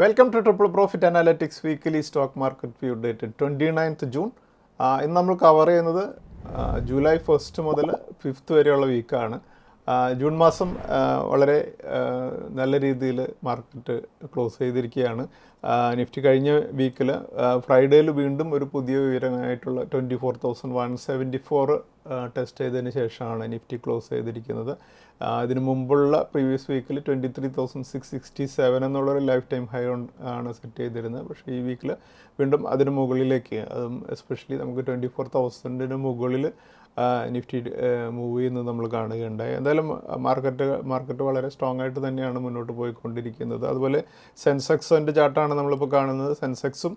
Welcome two triple profit analytics weekly stock market view dated 29th June. ഇന്ന് നമ്മൾ cover ചെയ്യുന്നത് July 1 മുതൽ 5 വരെയുള്ള വീക്കാണ്. ജൂൺ മാസം വളരെ നല്ല രീതിയിൽ മാർക്കറ്റ് ക്ലോസ് ചെയ്തിരിക്കുകയാണ്. നിഫ്റ്റി കഴിഞ്ഞ വീക്കിൽ ഫ്രൈഡേയിൽ വീണ്ടും ഒരു പുതിയ ഉയരമായിട്ടുള്ള 24,174 ടെസ്റ്റ് ചെയ്തതിന് ശേഷമാണ് നിഫ്റ്റി ക്ലോസ് ചെയ്തിരിക്കുന്നത്. ഇതിന് മുമ്പുള്ള പ്രീവിയസ് വീക്കിൽ 23,667 എന്നുള്ളൊരു ലൈഫ് ടൈം ഹൈ ആണ് സെറ്റ് ചെയ്തിരുന്നത്. പക്ഷേ ഈ വീക്കിൽ വീണ്ടും അതിന് മുകളിലേക്ക്, അതും എസ്പെഷ്യലി നമുക്ക് 24,000 മുകളിൽ നിഫ്റ്റി മൂവ് ചെയ്യുന്നത് നമ്മൾ കാണുകയുണ്ടായി. എന്തായാലും മാർക്കറ്റ് വളരെ സ്ട്രോങ് ആയിട്ട് തന്നെയാണ് മുന്നോട്ട് പോയിക്കൊണ്ടിരിക്കുന്നത്. അതുപോലെ സെൻസെക്സിൻ്റെ ചാർട്ടാണ് നമ്മളിപ്പോൾ കാണുന്നത്. സെൻസെക്സും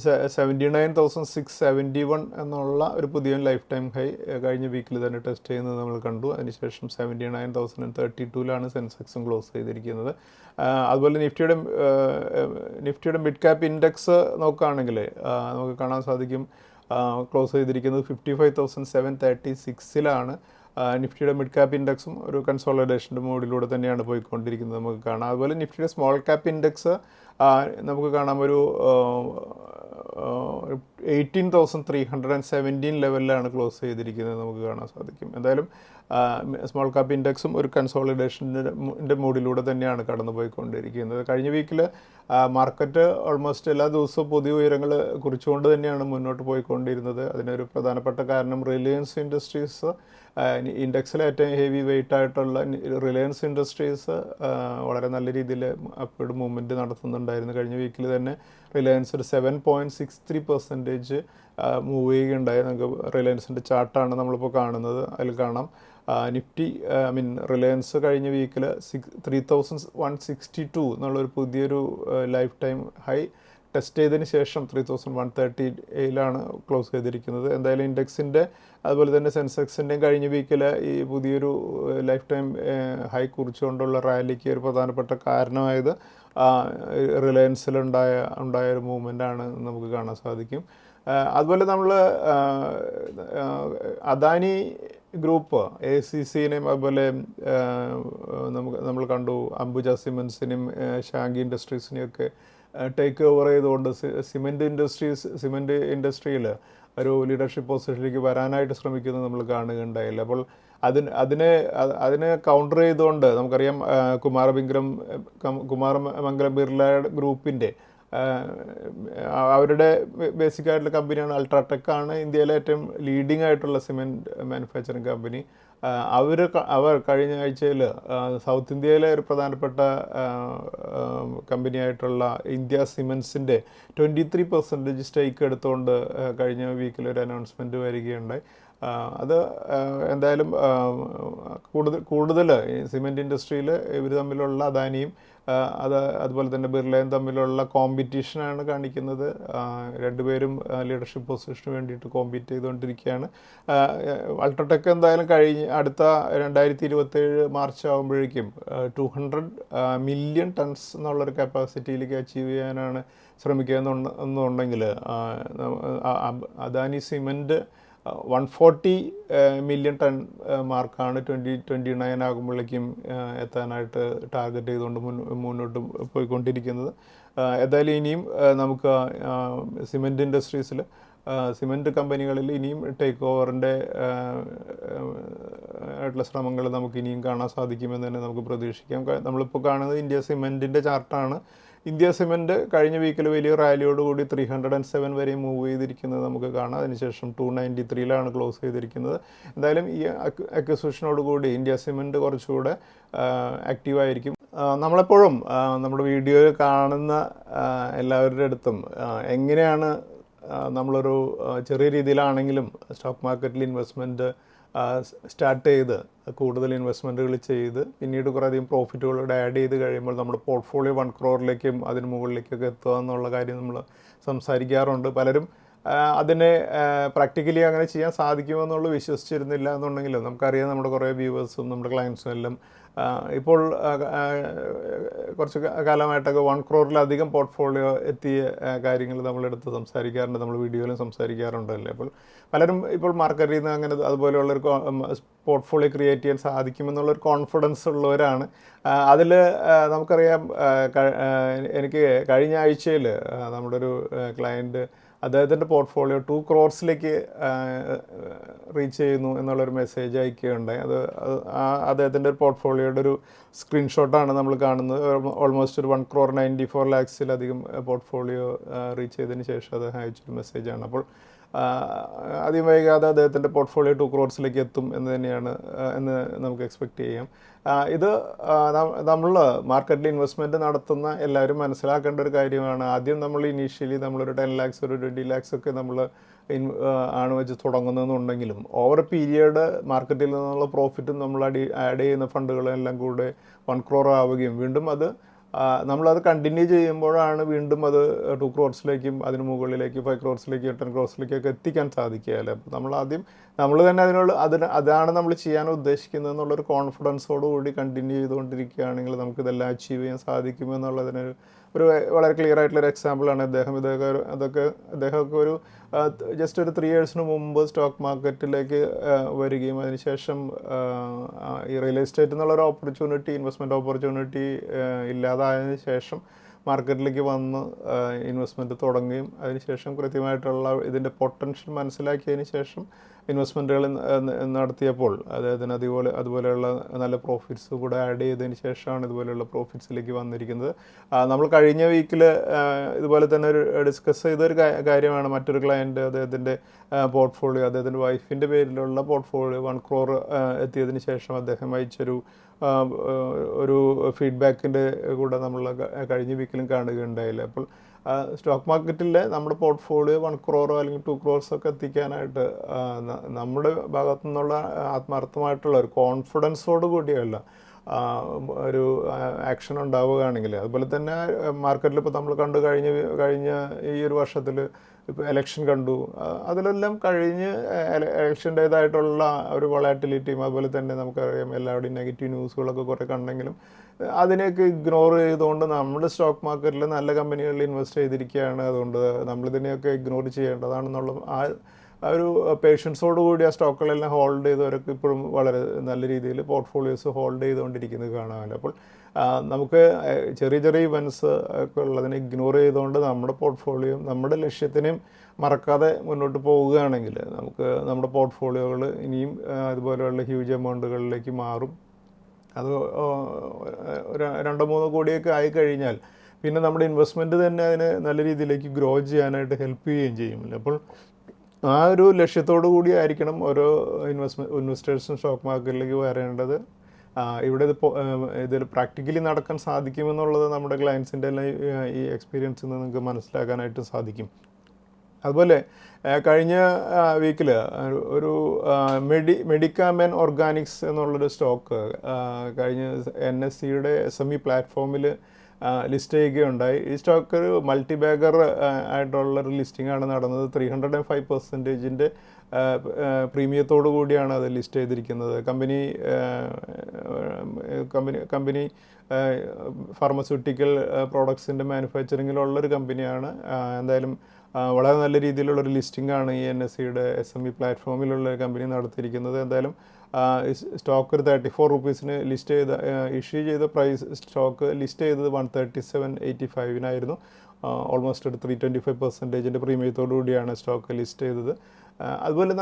79,671 എന്നുള്ള ഒരു പുതിയ ലൈഫ് ടൈം ഹൈ കഴിഞ്ഞ വീക്കിൽ തന്നെ ടെസ്റ്റ് ചെയ്യുന്നത് നമ്മൾ കണ്ടു. അതിനുശേഷം 79,032 സെൻസെക്സും ക്ലോസ് ചെയ്തിരിക്കുന്നത്. അതുപോലെ നിഫ്റ്റിയുടെ മിഡ് ക്യാപ്പ് ഇൻഡെക്സ് നോക്കുകയാണെങ്കിൽ നമുക്ക് കാണാൻ സാധിക്കും ക്ലോസ് ചെയ്തിരിക്കുന്നത് 55,736 നിഫ്റ്റിയുടെ മിഡ് ക്യാപ്പ് ഇൻഡെക്സും ഒരു കൺസോളിഡേഷൻ്റെ മോഡിലൂടെ തന്നെയാണ് പോയിക്കൊണ്ടിരിക്കുന്നത് നമുക്ക് കാണാം. അതുപോലെ നിഫ്റ്റിയുടെ സ്മോൾ ക്യാപ്പ് ഇൻഡെക്സ് നമുക്ക് കാണാം ഒരു 18,317 ലെവലിലാണ് ക്ലോസ് ചെയ്തിരിക്കുന്നത് നമുക്ക് കാണാൻ സാധിക്കും. എന്തായാലും സ്മോൾ ക്യാപ്പ് ഇൻഡെക്സും ഒരു കൺസോളിഡേഷൻ്റെ മോഡിലൂടെ തന്നെയാണ് കടന്നു പോയിക്കൊണ്ടിരിക്കുന്നത്. കഴിഞ്ഞ വീക്കിൽ മാർക്കറ്റ് ഓൾമോസ്റ്റ് എല്ലാ ദിവസവും പുതിയ ഉയരങ്ങൾ കുറിച്ചുകൊണ്ട് തന്നെയാണ് മുന്നോട്ട് പോയിക്കൊണ്ടിരുന്നത്. അതിനൊരു പ്രധാനപ്പെട്ട കാരണം റിലയൻസ് ഇൻഡസ്ട്രീസ്, ഇൻഡെക്സിലെ ഏറ്റവും ഹെവി വെയിറ്റ് ആയിട്ടുള്ള റിലയൻസ് ഇൻഡസ്ട്രീസ് വളരെ നല്ല രീതിയിൽ അപ്വേർഡ് മൂവ്മെൻറ്റ് നടത്തുന്നുണ്ടായിരുന്നു. കഴിഞ്ഞ വീക്കിൽ തന്നെ റിലയൻസ് ഒരു 7.63% മൂവ് ചെയ്യുകയുണ്ടായി. നമുക്ക് റിലയൻസിൻ്റെ ചാർട്ടാണ് നമ്മളിപ്പോൾ കാണുന്നത്. അതിൽ കാണാം നിഫ്റ്റി റിലയൻസ് കഴിഞ്ഞ വീക്കിൽ 3,162 എന്നുള്ളൊരു പുതിയൊരു ലൈഫ് ടൈം ഹൈ ടെസ്റ്റ് ചെയ്തതിന് ശേഷം 3,130 ക്ലോസ് ചെയ്തിരിക്കുന്നത്. എന്തായാലും ഇൻഡെക്സിൻ്റെ അതുപോലെ തന്നെ സെൻസെക്സിൻ്റെയും കഴിഞ്ഞ വീക്കിൽ ഈ പുതിയൊരു ലൈഫ് ടൈം ഹൈ കുറിച്ചുകൊണ്ടുള്ള റാലിക്ക് ഒരു പ്രധാനപ്പെട്ട കാരണമായത് റിലയൻസിലുണ്ടായ ഒരു മൂവ്മെൻ്റാണ് നമുക്ക് കാണാൻ സാധിക്കും. അതുപോലെ നമ്മൾ അദാനി ഗ്രൂപ്പ് ACCനെയും അതുപോലെ നമ്മൾ കണ്ടു അംബുജ സിമൻസിനെയും ഷാങ്കി ഇൻഡസ്ട്രീസിനെയും ഒക്കെ ടേക്ക് ഓവർ ചെയ്തുകൊണ്ട് സിമെൻറ്റ് ഇൻഡസ്ട്രിയിൽ ഒരു ലീഡർഷിപ്പ് പൊസിഷനിലേക്ക് വരാനായിട്ട് ശ്രമിക്കുന്നത് നമ്മൾ കാണുകയുണ്ടായില്ല. അപ്പോൾ അതിനെ കൗണ്ടർ ചെയ്തുകൊണ്ട് നമുക്കറിയാം കുമാരമംഗലം ബിർല ഗ്രൂപ്പിൻ്റെ അവരുടെ ബേസിക് ആയിട്ടുള്ള കമ്പനിയാണ് അൾട്രാടെക് ആണ് ഇന്ത്യയിലെ ഏറ്റവും ലീഡിംഗ് ആയിട്ടുള്ള സിമെൻറ്റ് മാനുഫാക്ചറിങ് കമ്പനി. അവർ കഴിഞ്ഞ ആഴ്ചയിൽ സൗത്ത് ഇന്ത്യയിലെ ഒരു പ്രധാനപ്പെട്ട കമ്പനിയായിട്ടുള്ള ഇന്ത്യ സിമെൻസിൻ്റെ 23% സ്റ്റേക്ക് എടുത്തുകൊണ്ട് കഴിഞ്ഞ വീക്കിൽ ഒരു അനൗൺസ്മെൻറ്റ് വരികയുണ്ടായി. അത് എന്തായാലും കൂടുതൽ സിമെൻറ്റ് ഇൻഡസ്ട്രിയിൽ ഇവർ തമ്മിലുള്ള അദാനിയും അതുപോലെ തന്നെ ബിർളയും തമ്മിലുള്ള കോമ്പറ്റീഷനാണ് കാണിക്കുന്നത്. രണ്ടുപേരും ലീഡർഷിപ്പ് പൊസിഷന് വേണ്ടിയിട്ട് കോമ്പീറ്റ് ചെയ്തുകൊണ്ടിരിക്കുകയാണ്. അൾട്രാടെക് എന്തായാലും അടുത്ത 2027 മാർച്ച് ആകുമ്പോഴേക്കും 200 മില്യൺ ടൺസ് എന്നുള്ളൊരു കപ്പാസിറ്റിയിലേക്ക് അച്ചീവ് ചെയ്യാനാണ് ശ്രമിക്കുക എന്നുണ്ടെങ്കിൽ അദാനി സിമെൻറ്റ് 140 മില്യൺ ടൺ മാർക്കാണ് 2029 ആകുമ്പോഴേക്കും എത്താനായിട്ട് ടാർഗറ്റ് ചെയ്തുകൊണ്ട് മുന്നോട്ട് പോയിക്കൊണ്ടിരിക്കുന്നത്. ഏതായാലും ഇനിയും നമുക്ക് സിമെൻറ്റ് ഇൻഡസ്ട്രീസിൽ സിമെൻറ്റ് കമ്പനികളിൽ ഇനിയും ടേക്ക് ഓവറിൻ്റെ ആയിട്ടുള്ള ശ്രമങ്ങൾ നമുക്ക് ഇനിയും കാണാൻ സാധിക്കുമെന്ന് തന്നെ നമുക്ക് പ്രതീക്ഷിക്കാം. നമ്മളിപ്പോൾ കാണുന്നത് ഇന്ത്യ സിമെൻറ്റിൻ്റെ ചാർട്ടാണ്. ഇന്ത്യ സിമെൻറ്റ് കഴിഞ്ഞ വീക്കിൽ വലിയ റാലിയോടുകൂടി 307 വരെ മൂവ് ചെയ്തിരിക്കുന്നത് നമുക്ക് കാണാം. അതിനുശേഷം 293 ക്ലോസ് ചെയ്തിരിക്കുന്നത്. എന്തായാലും ഈ അക്വിസിഷനോടുകൂടി ഇന്ത്യ സിമെൻറ്റ് കുറച്ചുകൂടെ ആക്റ്റീവായിരിക്കും. നമ്മളെപ്പോഴും നമ്മുടെ വീഡിയോയിൽ കാണുന്ന എല്ലാവരുടെ അടുത്തും എങ്ങനെയാണ് നമ്മളൊരു ചെറിയ രീതിയിലാണെങ്കിലും സ്റ്റോക്ക് മാർക്കറ്റിൽ ഇൻവെസ്റ്റ്മെൻറ്റ് സ്റ്റാർട്ട് ചെയ്ത് കൂടുതൽ ഇൻവെസ്റ്റ്മെൻറ്റുകൾ ചെയ്ത് പിന്നീട് കുറേയധികം പ്രോഫിറ്റുകളോട് ആഡ് ചെയ്ത് കഴിയുമ്പോൾ നമ്മുടെ പോർട്ട്ഫോളിയോ 1 crore അതിന് മുകളിലേക്കൊക്കെ എത്തുക എന്നുള്ള കാര്യം നമ്മൾ സംസാരിക്കാറുണ്ട്. പലരും അതിനെ പ്രാക്ടിക്കലി അങ്ങനെ ചെയ്യാൻ സാധിക്കുമെന്നുള്ളത് വിശ്വസിച്ചിരുന്നില്ല എന്നുണ്ടെങ്കിലും നമുക്കറിയാം നമ്മുടെ കുറേ വ്യൂവേഴ്സും നമ്മുടെ ക്ലയൻസും എല്ലാം ഇപ്പോൾ കുറച്ച് കാലമായിട്ടൊക്കെ 1 crore പോർട്ട്ഫോളിയോ എത്തിയ കാര്യങ്ങൾ നമ്മളെടുത്ത് സംസാരിക്കാറുണ്ട്, നമ്മൾ വീഡിയോയിലും സംസാരിക്കാറുണ്ടല്ലേ. അപ്പോൾ പലരും ഇപ്പോൾ മാർക്കറ്റിൽ നിന്ന് അങ്ങനെ അതുപോലെയുള്ളൊരു പോർട്ട്ഫോളിയോ ക്രിയേറ്റ് ചെയ്യാൻ സാധിക്കുമെന്നുള്ളൊരു കോൺഫിഡൻസ് ഉള്ളവരാണ്. അതിൽ നമുക്കറിയാം, എനിക്ക് കഴിഞ്ഞ ആഴ്ചയിൽ നമ്മുടെ ഒരു ക്ലയൻറ്റ് അദ്ദേഹത്തിൻ്റെ പോർട്ട്ഫോളിയോ 2 crore റീച്ച് ചെയ്യുന്നു എന്നുള്ളൊരു മെസ്സേജ് അയക്കുകയുണ്ടായി. അദ്ദേഹത്തിൻ്റെ ഒരു പോർട്ട്ഫോളിയോയുടെ ഒരു സ്ക്രീൻഷോട്ടാണ് നമ്മൾ കാണുന്നത്. ഓൾമോസ്റ്റ് ഒരു 1,94,00,000 പോർട്ട്ഫോളിയോ റീച്ച് ചെയ്തതിന് ശേഷം അദ്ദേഹം അയച്ചൊരു മെസ്സേജാണ്. അപ്പോൾ അധികം വൈകാതെ അദ്ദേഹത്തിൻ്റെ പോർട്ട്ഫോളിയോ 2 crore എത്തും എന്ന് തന്നെയാണ് എന്ന് നമുക്ക് എക്സ്പെക്റ്റ് ചെയ്യാം. ഇത് നമ്മൾ മാർക്കറ്റിൽ ഇൻവെസ്റ്റ്മെൻറ്റ് നടത്തുന്ന എല്ലാവരും മനസ്സിലാക്കേണ്ട ഒരു കാര്യമാണ്. ആദ്യം നമ്മൾ ഇനീഷ്യലി നമ്മളൊരു 10 lakhs ഒരു 20 lakhs ഒക്കെ നമ്മൾ ആണ് വെച്ച് തുടങ്ങുന്നതെന്നുണ്ടെങ്കിലും ഓവർ പീരിയഡ് മാർക്കറ്റിൽ നിന്നുള്ള പ്രോഫിറ്റും നമ്മൾ ആഡ് ചെയ്യുന്ന ഫണ്ടുകളെല്ലാം കൂടെ 1 crore ആവുകയും വീണ്ടും അത് നമ്മളത് കണ്ടിന്യൂ ചെയ്യുമ്പോഴാണ് വീണ്ടും അത് 2 crore അതിന് മുകളിലേക്ക് 5 crore 10 crore എത്തിക്കാൻ സാധിക്കുകയല്ലേ. അപ്പോൾ നമ്മൾ തന്നെ അതാണ് നമ്മൾ ചെയ്യാൻ ഉദ്ദേശിക്കുന്നത് എന്നുള്ളൊരു കോൺഫിഡൻസോടുകൂടി കണ്ടിന്യൂ ചെയ്തുകൊണ്ടിരിക്കുകയാണെങ്കിൽ നമുക്കിതെല്ലാം അച്ചീവ് ചെയ്യാൻ സാധിക്കുമെന്നുള്ളതിനൊരു വളരെ ക്ലിയർ ആയിട്ടുള്ളൊരു എക്സാമ്പിളാണ് അദ്ദേഹമൊക്കെ ഒരു ജസ്റ്റ് ഒരു 3 years മുമ്പ് സ്റ്റോക്ക് മാർക്കറ്റിലേക്ക് വരികയും അതിനുശേഷം ഈ റിയൽ എസ്റ്റേറ്റ് എന്നുള്ളൊരു ഇൻവെസ്റ്റ്മെൻറ്റ് ഓപ്പർച്യൂണിറ്റി ഇല്ലാതായതിനു ശേഷം മാർക്കറ്റിലേക്ക് വന്ന് ഇൻവെസ്റ്റ്മെൻറ്റ് തുടങ്ങുകയും അതിനുശേഷം കൃത്യമായിട്ടുള്ള ഇതിൻ്റെ പൊട്ടൻഷ്യൽ മനസ്സിലാക്കിയതിന് ശേഷം ഇൻവെസ്റ്റ്മെൻറ്റുകൾ നടത്തിയപ്പോൾ അദ്ദേഹത്തിന് അതുപോലെയുള്ള നല്ല പ്രോഫിറ്റ്സ് കൂടെ ആഡ് ചെയ്തതിന് ശേഷമാണ് ഇതുപോലെയുള്ള പ്രോഫിറ്റ്സിലേക്ക് വന്നിരിക്കുന്നത്. നമ്മൾ കഴിഞ്ഞ വീക്കിൽ ഇതുപോലെ തന്നെ ഒരു ഡിസ്കസ് ചെയ്തൊരു കാര്യമാണ്. മറ്റൊരു ക്ലയൻറ്റ് അദ്ദേഹത്തിൻ്റെ പോർട്ട്ഫോളിയോ അദ്ദേഹത്തിൻ്റെ വൈഫിൻ്റെ പേരിലുള്ള പോർട്ട്ഫോളിയോ 1 crore എത്തിയതിന് ശേഷം അദ്ദേഹം അയച്ചൊരു ഒരു ഫീഡ്ബാക്കിൻ്റെ കൂടെ നമ്മൾ കഴിഞ്ഞ വീക്കിലും കാണുകയുണ്ടായില്ല. അപ്പോൾ സ്റ്റോക്ക് മാർക്കറ്റിൽ നമ്മുടെ പോർട്ട്ഫോളിയോ 1 crore അല്ലെങ്കിൽ 2 crore ഒക്കെ എത്തിക്കാനായിട്ട് നമ്മുടെ ഭാഗത്തു നിന്നുള്ള ആത്മാർത്ഥമായിട്ടുള്ള ഒരു കോൺഫിഡൻസോട് കൂടിയല്ല ഒരു ആക്ഷൻ ഉണ്ടാവുകയാണെങ്കിൽ, അതുപോലെ തന്നെ മാർക്കറ്റിൽ ഇപ്പോൾ നമ്മൾ കഴിഞ്ഞ ഈ ഒരു വർഷത്തിൽ ഇപ്പോൾ എലക്ഷൻ കണ്ടു, അതിലെല്ലാം കഴിഞ്ഞ് എലക്ഷൻ്റേതായിട്ടുള്ള ഒരു വൊളാറ്റിലിറ്റിയും അതുപോലെ തന്നെ നമുക്കറിയാം എല്ലാവരുടെയും നെഗറ്റീവ് ന്യൂസുകളൊക്കെ കുറേ കണ്ടെങ്കിലും അതിനെയൊക്കെ ഇഗ്നോർ ചെയ്തുകൊണ്ട് നമ്മുടെ സ്റ്റോക്ക് മാർക്കറ്റിൽ നല്ല കമ്പനികളിൽ ഇൻവെസ്റ്റ് ചെയ്തിരിക്കുകയാണ്. അതുകൊണ്ട് നമ്മളിതിനെയൊക്കെ ഇഗ്നോർ ചെയ്യേണ്ടതാണെന്നുള്ള ആ ഒരു പേഷ്യൻസോടുകൂടി ആ സ്റ്റോക്കുകളെല്ലാം ഹോൾഡ് ചെയ്തവരൊക്കെ ഇപ്പോഴും വളരെ നല്ല രീതിയിൽ പോർട്ട്ഫോളിയോസ് ഹോൾഡ് ചെയ്തുകൊണ്ടിരിക്കുന്നത് കാണാമല്ലോ. അപ്പോൾ നമുക്ക് ചെറിയ ഇവൻറ്റ്സ് ഒക്കെ ഉള്ളതിനെ ഇഗ്നോർ ചെയ്തുകൊണ്ട് നമ്മുടെ പോർട്ട്ഫോളിയോ നമ്മുടെ ലക്ഷ്യത്തിനെയും മറക്കാതെ മുന്നോട്ട് പോവുകയാണെങ്കിൽ നമുക്ക് നമ്മുടെ പോർട്ട്ഫോളിയോകൾ ഇനിയും അതുപോലെയുള്ള ഹ്യൂജ് എമൗണ്ടുകളിലേക്ക് മാറും. അത് 2-3 കോടിയൊക്കെ ആയിക്കഴിഞ്ഞാൽ പിന്നെ നമ്മുടെ ഇൻവെസ്റ്റ്മെൻറ്റ് തന്നെ അതിനെ നല്ല രീതിയിലേക്ക് ഗ്രോ ചെയ്യാനായിട്ട് ഹെൽപ്പ് ചെയ്യുകയും ചെയ്യുമല്ലോ. അപ്പോൾ ആ ഒരു ലക്ഷ്യത്തോടു കൂടി ആയിരിക്കണം ഓരോ ഇൻവെസ്റ്റേഴ്സും സ്റ്റോക്ക് മാർക്കറ്റിലേക്ക് വരേണ്ടത്. ഇവിടെ ഇതിൽ പ്രാക്ടിക്കലി നടക്കാൻ സാധിക്കുമെന്നുള്ളത് നമ്മുടെ ക്ലയൻസിൻ്റെ എല്ലാം ഈ എക്സ്പീരിയൻസിൽ നിന്ന് നിങ്ങൾക്ക് മനസ്സിലാക്കാനായിട്ട് സാധിക്കും. അതുപോലെ കഴിഞ്ഞ വീക്കിൽ ഒരു മെഡിക്കാമെൻ ഓർഗാനിക്സ് എന്നുള്ളൊരു സ്റ്റോക്ക് കഴിഞ്ഞ NSEയുടെ SME പ്ലാറ്റ്ഫോമിൽ ലിസ്റ്റ് ചെയ്യുകയുണ്ടായി. ഈ സ്റ്റോക്ക് ഒരു മൾട്ടി ബാഗർ ആയിട്ടുള്ളൊരു ലിസ്റ്റിംഗ് ആണ് നടന്നത്. 305% പ്രീമിയത്തോടു കൂടിയാണ് അത് ലിസ്റ്റ് ചെയ്തിരിക്കുന്നത്. കമ്പനി ഫാർമസ്യൂട്ടിക്കൽ പ്രോഡക്ട്സിൻ്റെ മാനുഫാക്ചറിങ്ങിലുള്ളൊരു കമ്പനിയാണ്. എന്തായാലും വളരെ നല്ല രീതിയിലുള്ളൊരു ലിസ്റ്റിംഗ് ആണ് ഈ NSEയുടെ SME പ്ലാറ്റ്ഫോമിലുള്ള കമ്പനി നടത്തിയിരിക്കുന്നത്. എന്തായാലും സ്റ്റോക്ക് ഒരു 34 rupeesന് ഇഷ്യൂ ചെയ്ത സ്റ്റോക്ക് ലിസ്റ്റ് ചെയ്തത് 137.85 ഓൾമോസ്റ്റ് ഒരു 325% പ്രീമിയത്തോടു കൂടിയാണ് സ്റ്റോക്ക് ലിസ്റ്റ് ചെയ്തത്. അതുപോലെ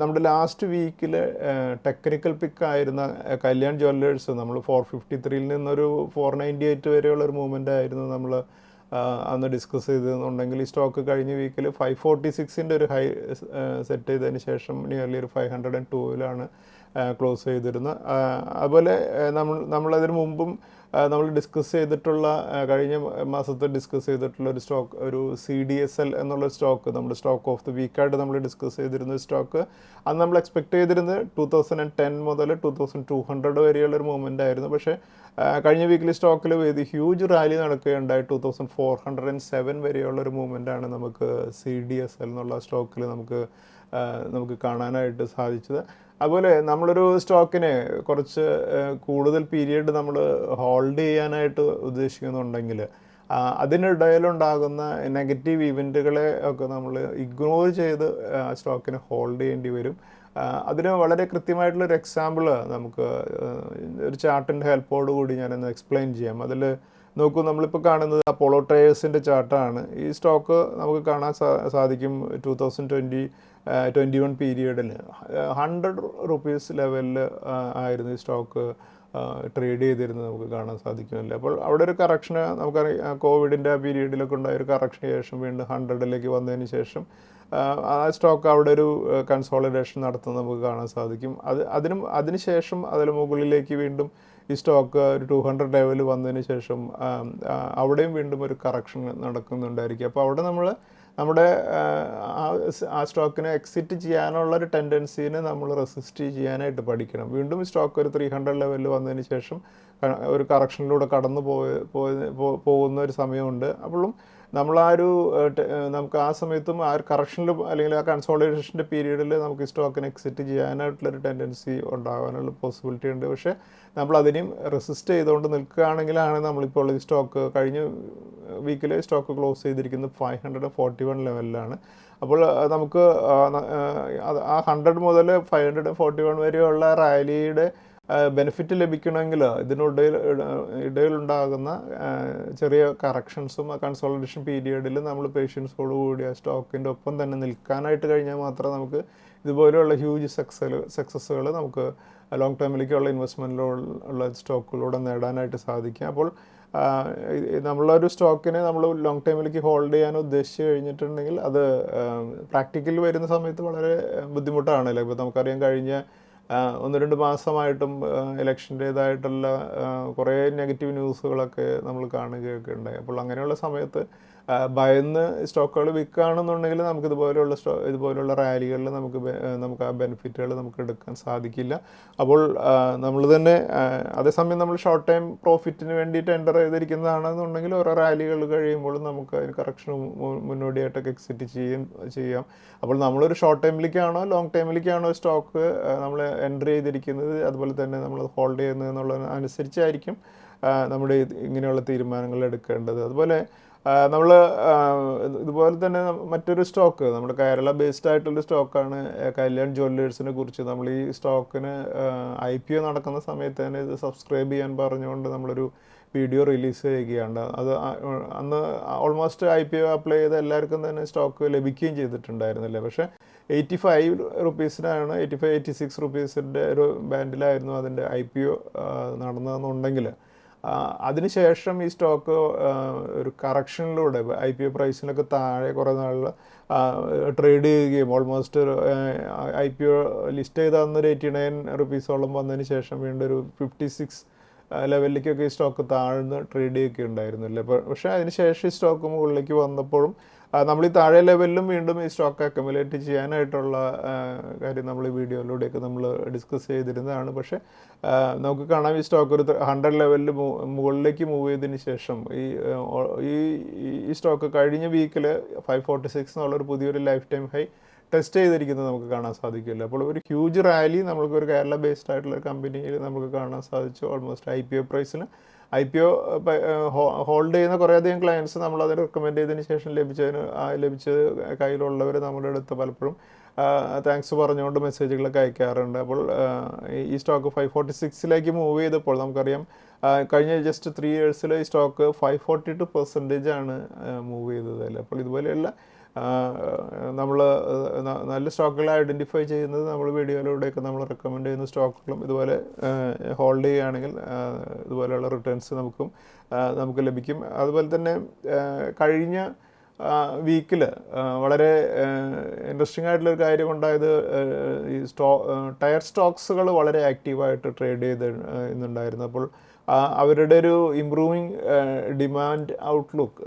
നമ്മുടെ ലാസ്റ്റ് വീക്കിൽ ടെക്നിക്കൽ പിക്കായിരുന്ന കല്യാൺ ജ്വല്ലേഴ്സ് നമ്മൾ 453 നിന്നൊരു 498 വരെയുള്ള ഒരു മൂവ്മെൻ്റ് ആയിരുന്നു നമ്മൾ അന്ന് ഡിസ്കസ് ചെയ്തതെന്നുണ്ടെങ്കിൽ ഈ സ്റ്റോക്ക് കഴിഞ്ഞ വീക്കിൽ 546 ഒരു ഹൈ സെറ്റ് ചെയ്തതിന് ശേഷം നിയർലി ഒരു 502 ക്ലോസ് ചെയ്തിരുന്നത്. അതുപോലെ നമ്മളതിന് മുമ്പും നമ്മൾ ഡിസ്കസ് ചെയ്തിട്ടുള്ള കഴിഞ്ഞ മാസത്തെ ഡിസ്കസ് ചെയ്തിട്ടുള്ള ഒരു സ്റ്റോക്ക്, ഒരു CDSL എന്നുള്ള സ്റ്റോക്ക്, നമ്മുടെ സ്റ്റോക്ക് ഓഫ് ദി വീക്കായിട്ട് നമ്മൾ ഡിസ്കസ് ചെയ്തിരുന്ന സ്റ്റോക്ക്, അത് നമ്മൾ എക്സ്പെക്ട് ചെയ്തിരുന്നത് 2010 മുതൽ 2200 വരെയുള്ളൊരു മൂവ്മെൻ്റ് ആയിരുന്നു. പക്ഷേ കഴിഞ്ഞ വീക്കിലി സ്റ്റോക്കിൽ ഇത് ഹ്യൂജ് റാലി നടക്കുകയുണ്ടായി. 2407 വരെയുള്ളൊരു മൂവ്മെൻ്റാണ് നമുക്ക് CDSL എന്നുള്ള സ്റ്റോക്കിൽ നമുക്ക് കാണാനായിട്ട് സാധിച്ചത്. അതുപോലെ നമ്മളൊരു സ്റ്റോക്കിനെ കുറച്ച് കൂടുതൽ പീരിയഡ് നമ്മൾ ഹോൾഡ് ചെയ്യാനായിട്ട് ഉദ്ദേശിക്കുന്നുണ്ടെങ്കിൽ അതിനിടയിലുണ്ടാകുന്ന നെഗറ്റീവ് ഇവൻറ്റുകളെ ഒക്കെ നമ്മൾ ഇഗ്നോർ ചെയ്ത് സ്റ്റോക്കിനെ ഹോൾഡ് ചെയ്യേണ്ടി വരും. അതിന് വളരെ കൃത്യമായിട്ടുള്ളൊരു എക്സാമ്പിൾ നമുക്ക് ഒരു ചാർട്ടിൻ്റെ ഹെൽപ്പോട് കൂടി ഞാനൊന്ന് എക്സ്പ്ലെയിൻ ചെയ്യാം. അതിൽ നോക്കൂ, നമ്മളിപ്പോൾ കാണുന്നത് അപ്പോളോ ടയേഴ്സിൻ്റെ ചാർട്ടാണ്. ഈ സ്റ്റോക്ക് നമുക്ക് കാണാൻ സാധിക്കും 2021 പീരിയഡിൽ 100 റുപ്പീസ് ലെവലിൽ ആയിരുന്നു ഈ സ്റ്റോക്ക് ട്രേഡ് ചെയ്തിരുന്നത് നമുക്ക് കാണാൻ സാധിക്കുമല്ലോ. അപ്പോൾ അവിടെ ഒരു കറക്ഷൻ നമുക്കറിയാം, കോവിഡിൻ്റെ ആ പീരീഡിലൊക്കെ ഉണ്ടായ ഒരു കറക്ഷന് ശേഷം വീണ്ടും 100ലേക്ക് വന്നതിന് ശേഷം ആ സ്റ്റോക്ക് അവിടെ ഒരു കൺസോളിഡേഷൻ നടത്തുന്നത് നമുക്ക് കാണാൻ സാധിക്കും. അതിന് ശേഷം അതിൽ മുകളിലേക്ക് വീണ്ടും ഈ സ്റ്റോക്ക് ഒരു 200 ലെവൽ വന്നതിന് ശേഷം അവിടെയും വീണ്ടും ഒരു കറക്ഷൻ നടക്കുന്നുണ്ടായിരിക്കും. അപ്പോൾ അവിടെ നമ്മുടെ ആ സ്റ്റോക്കിനെ എക്സിറ്റ് ചെയ്യാനുള്ള ഒരു ടെൻഡൻസീനെ നമ്മൾ റെസിസ്റ്റ് ചെയ്യാനായിട്ട് പഠിക്കണം. വീണ്ടും ഈ സ്റ്റോക്ക് ഒരു 300 ലെവലിൽ വന്നതിന് ശേഷം ഒരു കറക്ഷനിലൂടെ കടന്നു പോകുന്ന ഒരു സമയമുണ്ട്. അപ്പോഴും നമ്മൾ നമുക്ക് ആ സമയത്തും ആ ഒരു കറക്ഷനിൽ അല്ലെങ്കിൽ ആ കൺസോളിഡേഷൻ്റെ പീരീഡിൽ നമുക്ക് ഈ സ്റ്റോക്കിനെ എക്സിറ്റ് ചെയ്യാനായിട്ടുള്ളൊരു ടെൻഡൻസി ഉണ്ടാകാനുള്ള പോസിബിലിറ്റി ഉണ്ട്. പക്ഷേ നമ്മൾ അതിനെയും റെസിസ്റ്റ് ചെയ്തുകൊണ്ട് നിൽക്കുകയാണെങ്കിലാണ് നമ്മളിപ്പോൾ ഈ സ്റ്റോക്ക് കഴിഞ്ഞ വീക്കിൽ സ്റ്റോക്ക് ക്ലോസ് ചെയ്തിരിക്കുന്നത് 541 ലെവലിലാണ്. അപ്പോൾ നമുക്ക് ആ 100 മുതൽ 541 വരെയുള്ള റാലിയുടെ ബെനിഫിറ്റ് ലഭിക്കണമെങ്കിൽ ഇടയിലുണ്ടാകുന്ന ചെറിയ കറക്ഷൻസും ആ കൺസോളിഡേഷൻ പീരിയഡിൽ നമ്മൾ പേഷ്യൻസോടുകൂടി ആ സ്റ്റോക്കിൻ്റെ ഒപ്പം തന്നെ നിൽക്കാനായിട്ട് കഴിഞ്ഞാൽ മാത്രമേ നമുക്ക് ഇതുപോലെയുള്ള ഹ്യൂജ് സക്സസ്സുകൾ നമുക്ക് ലോങ് ടേമിലേക്കുള്ള ഇൻവെസ്റ്റ്മെൻറ്റിലുള്ള സ്റ്റോക്കുകളിലൂടെ നേടാനായിട്ട് സാധിക്കും. അപ്പോൾ നമ്മളൊരു സ്റ്റോക്കിനെ നമ്മൾ ലോങ് ടൈമിലേക്ക് ഹോൾഡ് ചെയ്യാൻ ഉദ്ദേശിച്ച് കഴിഞ്ഞിട്ടുണ്ടെങ്കിൽ അത് പ്രാക്ടിക്കൽ വരുന്ന സമയത്ത് വളരെ ബുദ്ധിമുട്ടാണല്ലോ. ഇപ്പോൾ നമുക്കറിയാം, കഴിഞ്ഞ 1-2 മാസമായിട്ടും ഇലക്ഷൻ്റേതായിട്ടുള്ള കുറേ നെഗറ്റീവ് ന്യൂസുകളൊക്കെ നമ്മൾ കാണുകയൊക്കെ ഉണ്ടായി. അപ്പോൾ അങ്ങനെയുള്ള സമയത്ത് ഭയന്ന് സ്റ്റോക്കുകൾ വിൽക്കുകയാണെന്നുണ്ടെങ്കിൽ നമുക്ക് ഇതുപോലെയുള്ള റാലികളിൽ നമുക്ക് ആ ബെനിഫിറ്റുകൾ നമുക്ക് എടുക്കാൻ സാധിക്കില്ല. അപ്പോൾ നമ്മൾ തന്നെ അതേസമയം നമ്മൾ ഷോർട്ട് ടൈം പ്രോഫിറ്റിന് വേണ്ടിയിട്ട് എൻ്റർ ചെയ്തിരിക്കുന്നതാണെന്നുണ്ടെങ്കിൽ ഓരോ റാലികൾ കഴിയുമ്പോൾ നമുക്ക് അതിന് കറക്ഷന് മുന്നോടിയായിട്ടൊക്കെ എക്സിറ്റ് ചെയ്യാം. അപ്പോൾ നമ്മളൊരു ഷോർട്ട് ടൈമിലേക്കാണോ ലോങ് ടൈമിലേക്കാണോ സ്റ്റോക്ക് നമ്മൾ എൻ്റർ ചെയ്തിരിക്കുന്നത്, അതുപോലെ തന്നെ നമ്മൾ ഹോൾഡ് ചെയ്യുന്നത് എന്നുള്ളതിനനുസരിച്ചായിരിക്കും നമ്മുടെ ഇങ്ങനെയുള്ള തീരുമാനങ്ങൾ എടുക്കേണ്ടത്. അതുപോലെ നമ്മൾ ഇതുപോലെ തന്നെ മറ്റൊരു സ്റ്റോക്ക്, നമ്മുടെ കേരള ബേസ്ഡ് ആയിട്ടുള്ള സ്റ്റോക്കാണ് കല്യാൺ ജ്വല്ലേഴ്സിനെ കുറിച്ച്. നമ്മൾ ഈ സ്റ്റോക്കിന് IPO നടക്കുന്ന സമയത്ത് തന്നെ ഇത് സബ്സ്ക്രൈബ് ചെയ്യാൻ പറഞ്ഞുകൊണ്ട് നമ്മളൊരു വീഡിയോ റിലീസ് ചെയ്യുകയാണ്. അത് അന്ന് ഓൾമോസ്റ്റ് IPO അപ്ലൈ ചെയ്ത എല്ലാവർക്കും തന്നെ സ്റ്റോക്ക് ലഭിക്കുകയും ചെയ്തിട്ടുണ്ടായിരുന്നില്ലേ. പക്ഷേ 85 റുപ്പീസിനാണ് 86 റുപ്പീസിൻ്റെ ഒരു ബാൻഡിലായിരുന്നു അതിൻ്റെ IPO നടന്നതെന്നുണ്ടെങ്കിൽ അതിനുശേഷം ഈ സ്റ്റോക്ക് ഒരു കറക്ഷനിലൂടെ IPO പ്രൈസിനൊക്കെ താഴെ കുറേ നാളിൽ ട്രേഡ് ചെയ്യുകയും ഓൾമോസ്റ്റ് IPO ലിസ്റ്റ് ചെയ്ത അന്നൊരു 89 റുപ്പീസോളം വന്നതിന് ശേഷം വീണ്ടും ഒരു 56 ലെവലിലേക്കൊക്കെ ഈ സ്റ്റോക്ക് താഴ്ന്ന് ട്രേഡ് ചെയ്യുകയൊക്കെ ഉണ്ടായിരുന്നില്ല. പക്ഷേ അതിന് ശേഷം ഈ സ്റ്റോക്ക് മുകളിലേക്ക് വന്നപ്പോഴും നമ്മൾ ഈ താഴെ ലെവലിലും വീണ്ടും ഈ സ്റ്റോക്ക് അക്യുമുലേറ്റ് ചെയ്യാനായിട്ടുള്ള കാര്യം നമ്മൾ ഈ വീഡിയോയിലൂടെയൊക്കെ നമ്മൾ ഡിസ്കസ് ചെയ്തിരുന്നതാണ്. പക്ഷേ നമുക്ക് കാണാം, ഈ സ്റ്റോക്ക് ഒരു 100 ലെവലിൽ മുകളിലേക്ക് മൂവ് ചെയ്തതിന് ശേഷം ഈ സ്റ്റോക്ക് കഴിഞ്ഞ വീക്കിൽ 546 എന്നുള്ളൊരു പുതിയൊരു ലൈഫ് ടൈം ഹൈ ടെസ്റ്റ് ചെയ്തിരിക്കുന്നത് നമുക്ക് കാണാൻ സാധിക്കില്ല. അപ്പോൾ ഒരു ഹ്യൂജ് റാലി നമുക്കൊരു കേരള ബേസ്ഡ് ആയിട്ടുള്ള ഒരു നമുക്ക് കാണാൻ സാധിച്ചു. ഓൾമോസ്റ്റ് IPO പ്രൈസിന് IPO ഹോൾഡ് ചെയ്യുന്ന കുറേയധികം ക്ലയൻസ് നമ്മളത് റെക്കമെൻഡ് ചെയ്തതിന് ശേഷം ലഭിച്ചത് കയ്യിലുള്ളവർ നമ്മുടെ അടുത്ത് പലപ്പോഴും താങ്ക്സ് പറഞ്ഞുകൊണ്ട് മെസ്സേജുകളൊക്കെ അയക്കാറുണ്ട്. അപ്പോൾ ഈ സ്റ്റോക്ക് 546ലേക്ക് മൂവ് ചെയ്തപ്പോൾ നമുക്കറിയാം, കഴിഞ്ഞ ജസ്റ്റ് 3 ഇയേഴ്സിൽ ഈ സ്റ്റോക്ക് 542% മൂവ് ചെയ്തതല്ലേ. അപ്പോൾ ഇതുപോലെയുള്ള നമ്മൾ നല്ല സ്റ്റോക്കുകളെ ഐഡൻറ്റിഫൈ ചെയ്യുന്നത് നമ്മൾ വീഡിയോയിലൂടെയൊക്കെ നമ്മൾ റെക്കമെൻഡ് ചെയ്യുന്ന സ്റ്റോക്കുകളും ഇതുപോലെ ഹോൾഡ് ചെയ്യുകയാണെങ്കിൽ ഇതുപോലെയുള്ള റിട്ടേൺസ് നമുക്ക് ലഭിക്കും. അതുപോലെ തന്നെ കഴിഞ്ഞ വീക്കിൽ വളരെ ഇൻട്രസ്റ്റിംഗ് ആയിട്ടുള്ളൊരു കാര്യം ഉണ്ടായത് ഈ ടയർ സ്റ്റോക്സുകൾ വളരെ ആക്റ്റീവായിട്ട് ട്രേഡ് ചെയ്ത് ഇന്നുണ്ടായിരുന്നു. അപ്പോൾ അവരുടെ ഒരു ഇംപ്രൂവിങ് ഡിമാൻഡ് ഔട്ട്ലുക്ക്,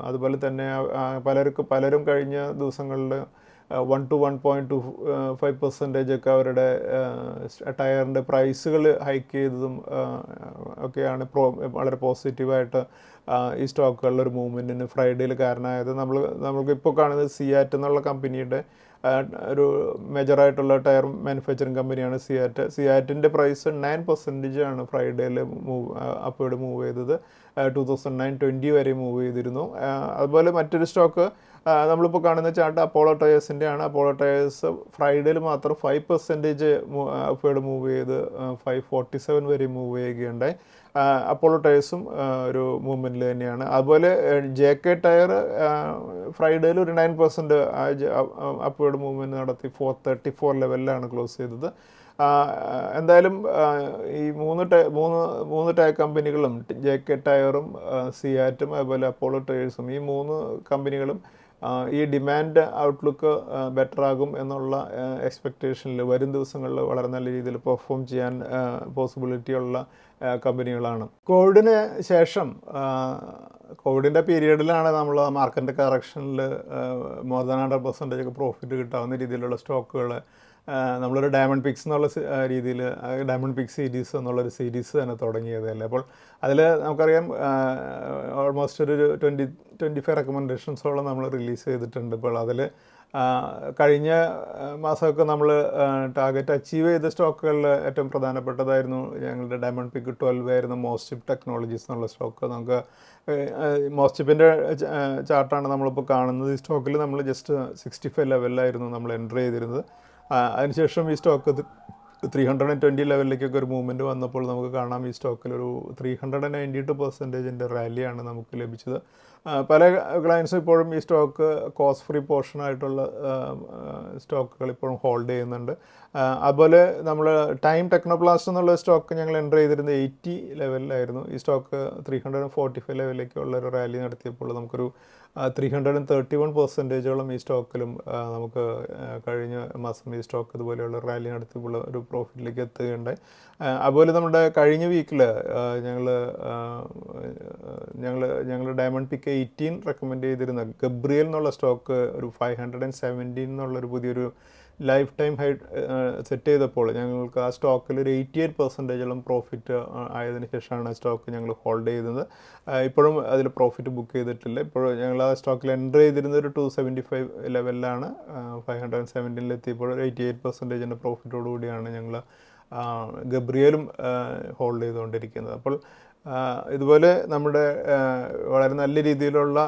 അതുപോലെ തന്നെ പലരും കഴിഞ്ഞ ദിവസങ്ങളിൽ 1 to 1.25% ഒക്കെ അവരുടെ ടയറിൻ്റെ പ്രൈസുകൾ ഹൈക്ക് ചെയ്തതും ഒക്കെയാണ് വളരെ പോസിറ്റീവായിട്ട് ഈ സ്റ്റോക്കുകളിലൊരു മൂവ്മെൻറ്റിന് ഫ്രൈഡേയിൽ കാരണമായത്. നമ്മൾക്കിപ്പോൾ കാണുന്നത് സിയാറ്റ് എന്നുള്ള കമ്പനിയുടെ ഒരു മേജറായിട്ടുള്ള ടയർ മാനുഫാക്ചറിങ് കമ്പനിയാണ് സിയാറ്റിൻ്റെ പ്രൈസ് 9% ആണ് ഫ്രൈഡേയിൽ അപ്പോഴ് മൂവ് ചെയ്തത്. 2009-20 വരെ മൂവ് ചെയ്തിരുന്നു. അതുപോലെ മറ്റൊരു സ്റ്റോക്ക് നമ്മളിപ്പോൾ കാണുന്ന ചാർട്ട് അപ്പോളോ ടയേഴ്സിൻ്റെ ആണ്. അപ്പോളോ ടയേഴ്സ് ഫ്രൈഡേയിൽ മാത്രം 5% അപ്പോഴ് മൂവ് ചെയ്ത് 547 വരെ മൂവ് ചെയ്യുകയുണ്ടായി. അപ്പോളോ ടയേഴ്സും ഒരു മൂവ്മെൻറ്റിൽ തന്നെയാണ്. അതുപോലെ JK ടയർ ഫ്രൈഡേയിൽ ഒരു 9% അപ്പോഴ് മൂവ്മെൻറ്റ് നടത്തി 434 ലെവലിലാണ് ക്ലോസ് ചെയ്തത്. എന്തായാലും ഈ മൂന്ന് ടയർ കമ്പനികളും JK ടയറും സിയാറ്റും അതുപോലെ അപ്പോളോ ടയേഴ്സും, ഈ 3 കമ്പനികളും ഈ ഡിമാൻഡ് ഔട്ട്ലുക്ക് ബെറ്റർ ആകും എന്നുള്ള എക്സ്പെക്റ്റേഷനിൽ വരും ദിവസങ്ങളിൽ വളരെ നല്ല രീതിയിൽ പെർഫോം ചെയ്യാൻ പോസിബിലിറ്റി ഉള്ള കമ്പനികളാണ്. കോവിഡിന് ശേഷം കോവിഡിൻ്റെ പീരീഡിലാണ് നമ്മൾ മാർക്കറ്റ് കറക്ഷനിൽ മോർ ദാൻ 100% ഒക്കെ പ്രോഫിറ്റ് കിട്ടാവുന്ന രീതിയിലുള്ള സ്റ്റോക്കുകൾ നമ്മളൊരു ഡയമണ്ട് പിക്സ് എന്നുള്ള രീതിയിൽ ഡയമണ്ട് പിക്സ് സീരീസ് എന്നുള്ളൊരു സീരീസ് തന്നെ തുടങ്ങിയതല്ലേ. അപ്പോൾ അതിൽ നമുക്കറിയാം ഓൾമോസ്റ്റ് ഒരു 25 റെക്കമെൻഡേഷൻസോളം നമ്മൾ റിലീസ് ചെയ്തിട്ടുണ്ട്. ഇപ്പോൾ അതിൽ കഴിഞ്ഞ മാസമൊക്കെ നമ്മൾ ടാർഗറ്റ് അച്ചീവ് ചെയ്ത സ്റ്റോക്കുകളിൽ ഏറ്റവും പ്രധാനപ്പെട്ടതായിരുന്നു ഞങ്ങളുടെ ഡയമണ്ട് പിക്ക് 12 ആയിരുന്നു മോസ്റ്റിപ്പ് ടെക്നോളജീസ് എന്നുള്ള സ്റ്റോക്ക്. നമുക്ക് മോസ്റ്റിപ്പിൻ്റെ ചാർട്ടാണ് നമ്മളിപ്പോൾ കാണുന്നത്. ഈ സ്റ്റോക്കിൽ നമ്മൾ ജസ്റ്റ് 65 ലെവലിലായിരുന്നു നമ്മൾ എൻ്റർ ചെയ്തിരുന്നത്. അതിനുശേഷം ഈ സ്റ്റോക്ക് 320 ലെവലിലേക്കൊക്കെ ഒരു മൂവ്മെൻറ്റ് വന്നപ്പോൾ നമുക്ക് കാണാം ഈ സ്റ്റോക്കിലൊരു 392% റാലിയാണ് നമുക്ക് ലഭിച്ചത്. പല ക്ലയൻസും ഇപ്പോഴും ഈ സ്റ്റോക്ക് കോസ്റ്റ് ഫ്രീ പോർഷനായിട്ടുള്ള സ്റ്റോക്കുകൾ ഇപ്പോഴും ഹോൾഡ് ചെയ്യുന്നുണ്ട്. അതുപോലെ നമ്മൾ ടൈം ടെക്നോപ്ലാസ്റ്റ് എന്നുള്ള സ്റ്റോക്ക് ഞങ്ങൾ എൻ്റർ ചെയ്തിരുന്നത് 80 ലെവലിലായിരുന്നു. ഈ സ്റ്റോക്ക് 345 ലെവലിലേക്കുള്ള ഒരു റാലി നടത്തിയപ്പോൾ നമുക്കൊരു 331%ഓളം ഈ സ്റ്റോക്കിലും നമുക്ക് കഴിഞ്ഞ മാസം ഈ സ്റ്റോക്ക് ഇതുപോലെയുള്ള റാലി നടത്തിയപ്പോൾ ഒരു പ്രോഫിറ്റിലേക്ക് എത്തുകയുണ്ടായി. അതുപോലെ നമ്മുടെ കഴിഞ്ഞ വീക്കിൽ ഞങ്ങൾ ഡയമണ്ട് പിക്ക് 18 റെക്കമെൻഡ് ചെയ്തിരുന്ന ഗബ്രിയൽ എന്നുള്ള സ്റ്റോക്ക് ഒരു 517 എന്നുള്ളൊരു പുതിയൊരു ലൈഫ് ടൈം ഹൈ സെറ്റ് ചെയ്തപ്പോൾ ഞങ്ങൾക്ക് ആ സ്റ്റോക്കിൽ ഒരു 88%ഓളം പ്രോഫിറ്റ് ആയതിനു ശേഷമാണ് ആ സ്റ്റോക്ക് ഞങ്ങൾ ഹോൾഡ് ചെയ്തത്. ഇപ്പോഴും അതിൽ പ്രോഫിറ്റ് ബുക്ക് ചെയ്തിട്ടില്ല. ഇപ്പോഴും ഞങ്ങൾ ആ സ്റ്റോക്കിൽ എൻ്റർ ചെയ്തിരുന്നത് ഒരു 275 ലെവലിലാണ്. 517-ലെത്തിയപ്പോൾ ഒരു 88%-ൻ്റെ പ്രോഫിറ്റോടുകൂടിയാണ് ഞങ്ങൾ ഗബ്രിയലും ഹോൾഡ് ചെയ്തുകൊണ്ടിരിക്കുന്നത്. അപ്പോൾ ഇതുപോലെ നമ്മുടെ വളരെ നല്ല രീതിയിലുള്ള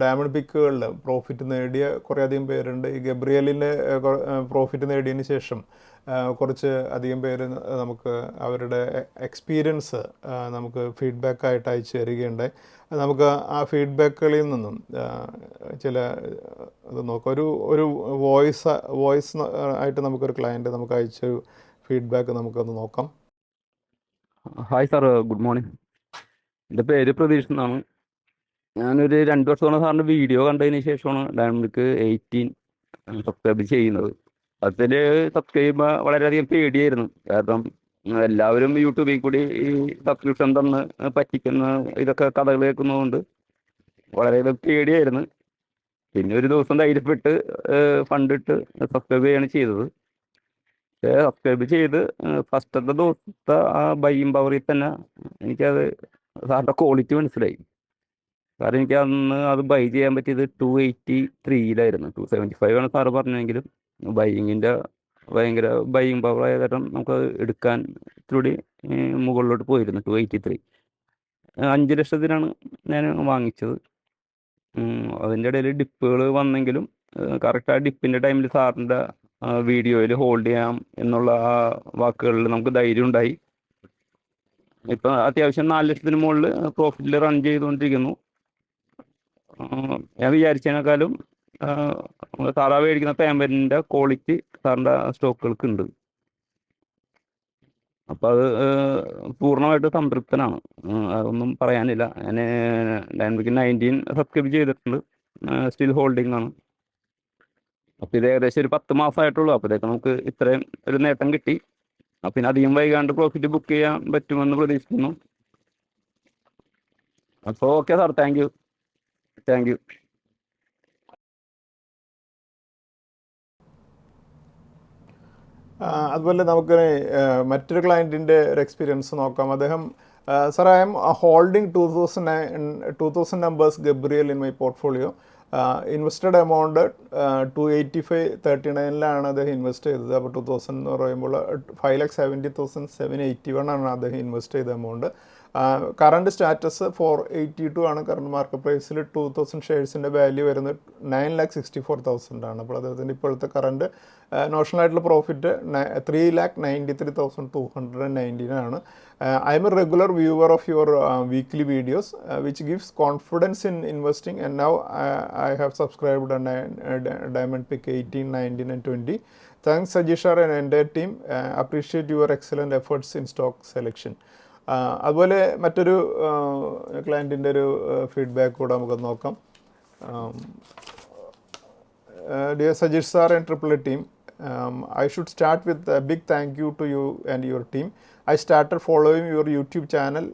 ഡയമണ്ട് പിക്കുകളിൽ പ്രോഫിറ്റ് നേടിയ കുറേയധികം പേരുണ്ട്. ഈ ഗബ്രിയലിൻ്റെ പ്രോഫിറ്റ് നേടിയതിന് ശേഷം കുറച്ച് അധികം പേര് നമുക്ക് അവരുടെ എക്സ്പീരിയൻസ് നമുക്ക് ഫീഡ്ബാക്കായിട്ട് അയച്ചു തരികയുണ്ടായി. നമുക്ക് ആ ഫീഡ്ബാക്കുകളിൽ നിന്നും ചില ഇത് നോക്കാം. ഒരു വോയിസ് ആയിട്ട് നമുക്കൊരു ക്ലയൻറ്റ് നമുക്ക് അയച്ചൊരു ഫീഡ്ബാക്ക് നമുക്കൊന്ന് നോക്കാം. Hi sir, good morning. എൻ്റെ പേര് പ്രതീഷ് എന്നാണ്. ഞാനൊരു 2 വർഷത്തോളം സാറിൻ്റെ വീഡിയോ കണ്ടതിന് ശേഷമാണ് ഡയമണ്ട് 18 സബ്സ്ക്രൈബ് ചെയ്യുന്നത്. അതിൽ സബ്സ്ക്രൈബ് ചെയ്യുമ്പോൾ വളരെയധികം പേടിയായിരുന്നു. കാരണം എല്ലാവരും യൂട്യൂബിൽ കൂടി ഈ സബ്സ്ക്രിപ്ഷൻ തന്ന് പറ്റിക്കുന്ന ഇതൊക്കെ കഥകൾ കേൾക്കുന്നതുകൊണ്ട് വളരെയധികം പേടിയായിരുന്നു. പിന്നെ ഒരു ദിവസം ധൈര്യപ്പെട്ട് ഫണ്ടിട്ട് സബ്സ്ക്രൈബ് ചെയ്യാണ് ചെയ്തത്. സബ്സ്ക്രൈബ് ചെയ്ത് ഫസ്റ്റത്തെ ദിവസത്തെ ആ ബൈയിങ് പവറിൽ തന്നെ എനിക്കത് സാറിൻ്റെ ക്വാളിറ്റി മനസ്സിലായി. കാരണം എനിക്ക് അന്ന് അത് ബൈ ചെയ്യാൻ പറ്റിയത് 283-ലായിരുന്നു. 275 ആണ് സാറ് പറഞ്ഞെങ്കിലും ബൈയിങ്ങിൻ്റെ ഭയങ്കര ബൈയിങ് പവർ ആയ കാരണം നമുക്കത് എടുക്കാൻ ഇത്തിരി മുകളിലോട്ട് പോയിരുന്നു. 283 5 ലക്ഷത്തിനാണ് ഞാൻ വാങ്ങിച്ചത്. അതിൻ്റെ ഇടയിൽ ഡിപ്പുകൾ വന്നെങ്കിലും കറക്റ്റ് ആ ഡിപ്പിൻ്റെ ടൈമിൽ സാറിൻ്റെ വീഡിയോയിൽ ഹോൾഡ് ചെയ്യാം എന്നുള്ള ആ വാക്കുകളിൽ നമുക്ക് ധൈര്യം ഉണ്ടായി. ഇപ്പം അത്യാവശ്യം 4 ലക്ഷത്തിന് മുകളിൽ പ്രോഫിറ്റിൽ റൺ ചെയ്തുകൊണ്ടിരിക്കുന്നു. ഞാൻ വിചാരിച്ചതിനേക്കാളും സാറാ മേടിക്കുന്ന പേയ്മെൻറ്റിൻ്റെ ക്വാളിറ്റി സാറിൻ്റെ സ്റ്റോക്കുകൾക്ക് ഉണ്ട്. അപ്പോൾ അത് പൂർണ്ണമായിട്ട് സംതൃപ്തനാണ്. അതൊന്നും പറയാനില്ല. ഞാൻ ഡയമണ്ട് 19 സബ്സ്ക്രൈബ് ചെയ്തിട്ടുണ്ട്, സ്റ്റിൽ ഹോൾഡിംഗ് ആണ്. അപ്പോൾ ഇത് ഏകദേശം ഒരു 10 മാസമായിട്ടുള്ളൂ. അപ്പോഴത്തേക്ക് നമുക്ക് ഇത്രയും ഒരു നേട്ടം കിട്ടി. അപ്പം പിന്നെ അധികം വൈകാണ്ട് പ്രോഫിറ്റ് ബുക്ക് ചെയ്യാൻ പറ്റുമെന്ന് പ്രതീക്ഷിക്കുന്നു. അപ്പോൾ ഓക്കെ സാർ, താങ്ക് യു. അതുപോലെ നമുക്ക് മറ്റൊരു ക്ലയൻറ്റിൻ്റെ ഒരു എക്സ്പീരിയൻസ് നോക്കാം. അദ്ദേഹം sir, I M holding 2000 numbers Gabriel in my portfolio. Invested amount 285.39 അദ്ദേഹം ഇൻവെസ്റ്റ് ചെയ്തത്. അപ്പോൾ 2000 എന്ന് പറയുമ്പോൾ 5,70,781 ആണ് അദ്ദേഹം ഇൻവെസ്റ്റ് ചെയ്ത എമൗണ്ട്. കറണ്ട് സ്റ്റാറ്റസ് 482 ആണ്. കറണ്ട് മാർക്കറ്റ് പ്രൈസിൽ 2000 ഷെയർസിൻ്റെ വാല്യൂ വരുന്നത് 9,64,000 ആണ്. അപ്പോൾ അദ്ദേഹത്തിൻ്റെ ഇപ്പോഴത്തെ കറണ്ട് നോഷണലായിട്ടുള്ള പ്രോഫിറ്റ് 3,93,219 ആണ്. I am a regular viewer of your weekly videos, which gives confidence in investing, and now I have subscribed on Diamond Pick 18, 19 and 20. Thanks Sajishar and entire team. Appreciate your excellent efforts in stock selection. അതുപോലെ മറ്റൊരു ക്ലയൻറ്റിൻ്റെ ഒരു feedback കൂടെ നമുക്ക് നോക്കാം. Dear Sajish sir and AAA team, I should start with a big thank you to you and your team. I started following your YouTube channel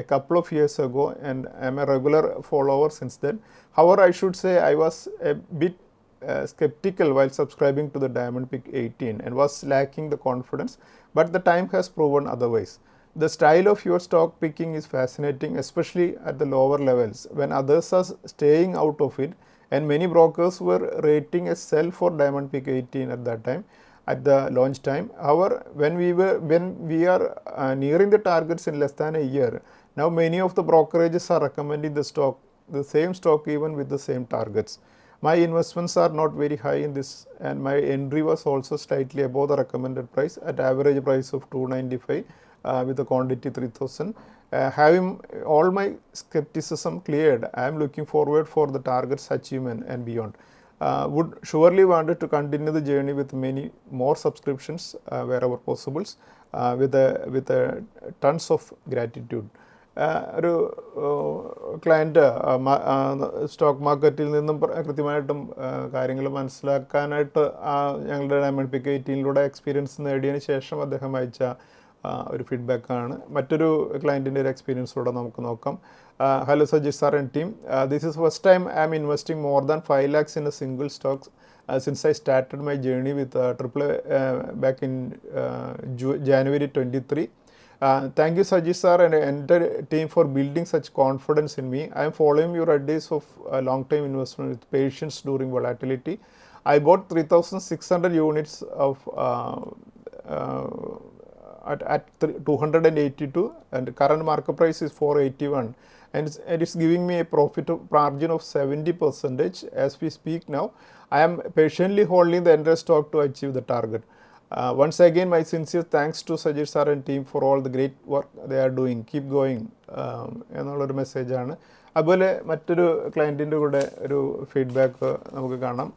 a couple of years ago and I'm a regular follower since then. However, I should say I was a bit skeptical while subscribing to the Diamond Pick 18 and was lacking the confidence, but the time has proven otherwise. The style of your stock picking is fascinating, especially at the lower levels when others are staying out of it, and many brokers were rating a sell for Diamond Pick 18 at that time, at the launch time. However, when we are nearing the targets in less than a year, now many of the brokerages are recommending the same stock even with the same targets. My investments are not very high in this, and my entry was also slightly above the recommended price at average price of 295 with a quantity 3,000. Having all my skepticism cleared, I am looking forward for the targets achievement and beyond. Would surely wanted to continue the journey with many more subscriptions wherever possible, with tons of gratitude. ഒരു client stock മാർക്കറ്റിൽ നിന്നും കൃത്യമായിട്ടും കാര്യങ്ങൾ മനസ്സിലാക്കാനായിട്ട് ഞങ്ങളുടെ diamond പിക്ക് 18 experience നേടിയതിന് ശേഷം അദ്ദേഹം അയച്ച ഒരു ഫീഡ്ബാക്കാണ്. മറ്റൊരു ക്ലയൻറ്റിൻ്റെ ഒരു എക്സ്പീരിയൻസിലൂടെ നമുക്ക് നോക്കാം. Hello Sajish sir and team. This is first time I am investing more than 5 lakhs in a single stock since I started my journey with AAA back in January 23. Thank you Sajish sir and the entire team for building such confidence in me. I am following your advice of long-term investment with patience during volatility. I bought 3,600 units of at 282 and the current market price is 481, and it is giving me a profit margin of 70% as we speak now. I am patiently holding the entire stock to achieve the target. Once again, my sincere thanks to Sajish sir and team for all the great work they are doing. Keep going എന്നുള്ളൊരു മെസ്സേജാണ്. അതുപോലെ മറ്റൊരു ക്ലയൻറ്റിൻ്റെ കൂടെ ഒരു feedback നമുക്ക് കാണാം.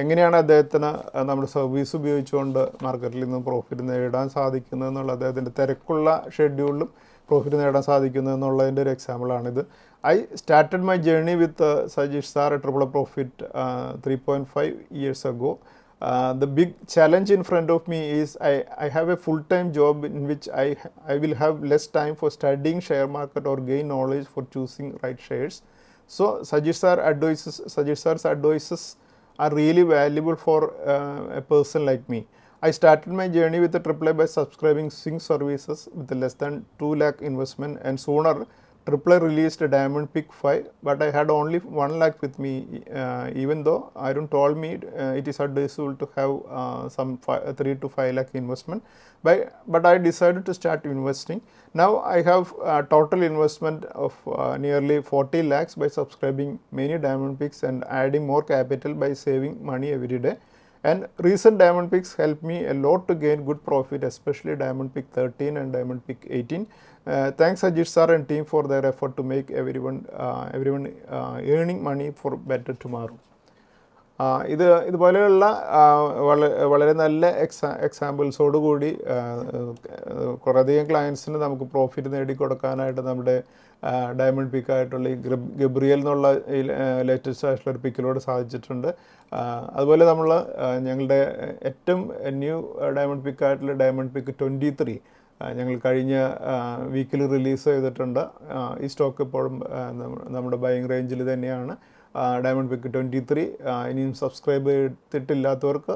എങ്ങനെയാണ് അദ്ദേഹത്തിന് നമ്മുടെ സർവീസ് ഉപയോഗിച്ചുകൊണ്ട് മാർക്കറ്റിൽ നിന്നും പ്രോഫിറ്റ് നേടാൻ സാധിക്കുന്നത് എന്നുള്ള അദ്ദേഹത്തിൻ്റെ തിരക്കുള്ള ഷെഡ്യൂളിലും പ്രോഫിറ്റ് നേടാൻ സാധിക്കുന്നത് എന്നുള്ളതിൻ്റെ ഒരു എക്സാമ്പിളാണിത്. I started my journey with Sajish sir at AAA Profit 3.5 years ago. The big challenge in front of me is I have a full-time job in which I will have less time for studying share market or gain knowledge for choosing right shares. So Sajish sir's advices are really valuable for a person like me. I started my journey with the AAA by subscribing Sync services with less than 2 lakh investment, and sooner AAA released a Diamond Pick 5, but I had only 1 lakh with me, even though Arun told me it is advisable to have some 3 to 5 lakh investment. But I decided to start investing. Now I have a total investment of nearly 40 lakhs by subscribing many Diamond Picks and adding more capital by saving money every day. And recent Diamond Picks helped me a lot to gain good profit, especially Diamond Pick 13 and Diamond Pick 18. Thanks Sajish sir and team for their effort to make everyone earning money for better tomorrow. ഇതുപോലെയുള്ള വളരെ നല്ല എക്സാമ്പിൾസോട് കൂടി കുറേയധികം ക്ലയൻസിന് നമുക്ക് profit നേടിക്കൊടുക്കാനായിട്ട് നമ്മുടെ diamond പിക്കായിട്ടുള്ള ഈ Gabriel എന്നുള്ള ഈ ലേറ്റസ്റ്റ് ആയിട്ടുള്ള ഒരു പിക്കിലൂടെ സാധിച്ചിട്ടുണ്ട്. അതുപോലെ നമ്മൾ ഞങ്ങളുടെ ഏറ്റവും ന്യൂ ഡയമണ്ട് പിക്കായിട്ടുള്ള ഡയമണ്ട് പിക്ക് 23 ഞങ്ങൾ കഴിഞ്ഞ വീക്കിൽ റിലീസ് ചെയ്തിട്ടുണ്ട്. ഈ സ്റ്റോക്ക് ഇപ്പോഴും നമ്മുടെ ബൈയിങ് റേഞ്ചിൽ തന്നെയാണ്. ഡയമണ്ട് പിക്ക് 23 ഇനിയും സബ്സ്ക്രൈബ് ചെയ്തിട്ടില്ലാത്തവർക്ക്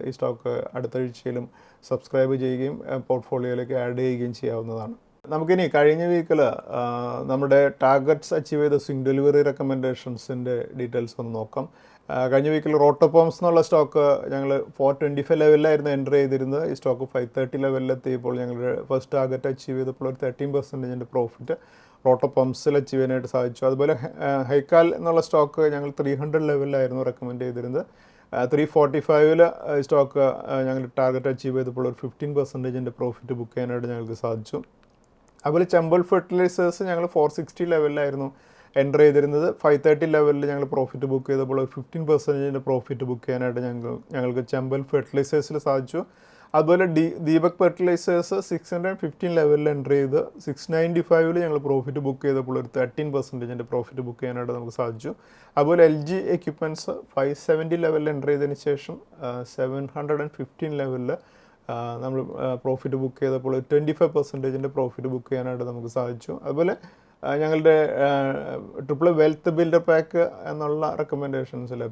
ഈ സ്റ്റോക്ക് അടുത്താഴ്ചയിലും സബ്സ്ക്രൈബ് ചെയ്യുകയും പോർട്ട്ഫോളിയോയിലേക്ക് ആഡ് ചെയ്യുകയും ചെയ്യാവുന്നതാണ്. നമുക്കിനി കഴിഞ്ഞ വീക്കിൽ നമ്മുടെ ടാർഗറ്റ്സ് അച്ചീവ് ചെയ്ത സ്വിംഗ് ഡെലിവറി റെക്കമെൻഡേഷൻസിൻ്റെ ഡീറ്റെയിൽസ് ഒന്ന് നോക്കാം. കഴിഞ്ഞ വീക്കിൽ റോട്ടോപോംസ് എന്നുള്ള സ്റ്റോക്ക് ഞങ്ങൾ 425 ലെവലിലായിരുന്നു എൻ്റർ ചെയ്തിരുന്നത്. ഈ സ്റ്റോക്ക് 530 ലെവലിലെത്തിയപ്പോൾ ഞങ്ങളുടെ ഫസ്റ്റ് ടാർഗറ്റ് അച്ചീവ് ചെയ്തപ്പോൾ ഒരു 13% പ്രോഫിറ്റ് റോട്ടോപംപ്സിൽ അച്ചീവ് ചെയ്യാനായിട്ട് സാധിച്ചു. അതുപോലെ ഹൈക്കാൽ എന്നുള്ള സ്റ്റോക്ക് ഞങ്ങൾ 300 ലെവലിലായിരുന്നു റെക്കമെൻഡ് ചെയ്തിരുന്നത്. 345 സ്റ്റോക്ക് ഞങ്ങൾ ടാർഗറ്റ് അച്ചീവ് ചെയ്തപ്പോൾ ഒരു 15% പ്രോഫിറ്റ് ബുക്ക് ചെയ്യാനായിട്ട് ഞങ്ങൾക്ക് സാധിച്ചു. അതുപോലെ ചമ്പൽ ഫെർട്ടിലൈസേഴ്സ് ഞങ്ങൾ 460 ലെവലിലായിരുന്നു എൻ്റർ ചെയ്തിരുന്നത്. 530 ലെവലിൽ ഞങ്ങൾ പ്രോഫിറ്റ് ബുക്ക് ചെയ്തപ്പോൾ ഒരു 15% പ്രോഫിറ്റ് ബുക്ക് ചെയ്യാനായിട്ട് ഞങ്ങൾക്ക് ചമ്പൽ ഫെർട്ടിലൈസേഴ്സിൽ സാധിച്ചു. അതുപോലെ ദീപക് ഫെർട്ടിലൈസേഴ്സ് 615 ലെവലിൽ എൻ്റർ ചെയ്ത് 695 ഞങ്ങൾ പ്രോഫിറ്റ് ബുക്ക് ചെയ്തപ്പോൾ ഒരു 13% പ്രോഫിറ്റ് ബുക്ക് ചെയ്യാനായിട്ട് നമുക്ക് സാധിച്ചു. അതുപോലെ LG എക്യുപ്മെൻറ്റ്സ് 570 ലെവലിൽ എൻ്റർ ചെയ്തതിന് ശേഷം 715 ലെവലിൽ നമ്മൾ പ്രോഫിറ്റ് ബുക്ക് ചെയ്തപ്പോൾ 25% പ്രോഫിറ്റ് ബുക്ക് ചെയ്യാനായിട്ട് നമുക്ക് സാധിച്ചു. അതുപോലെ ഞങ്ങളുടെ ട്രിപ്പിൾ വെൽത്ത് ബിൽഡർ പാക്ക് എന്നുള്ള റെക്കമെൻഡേഷൻസിൽ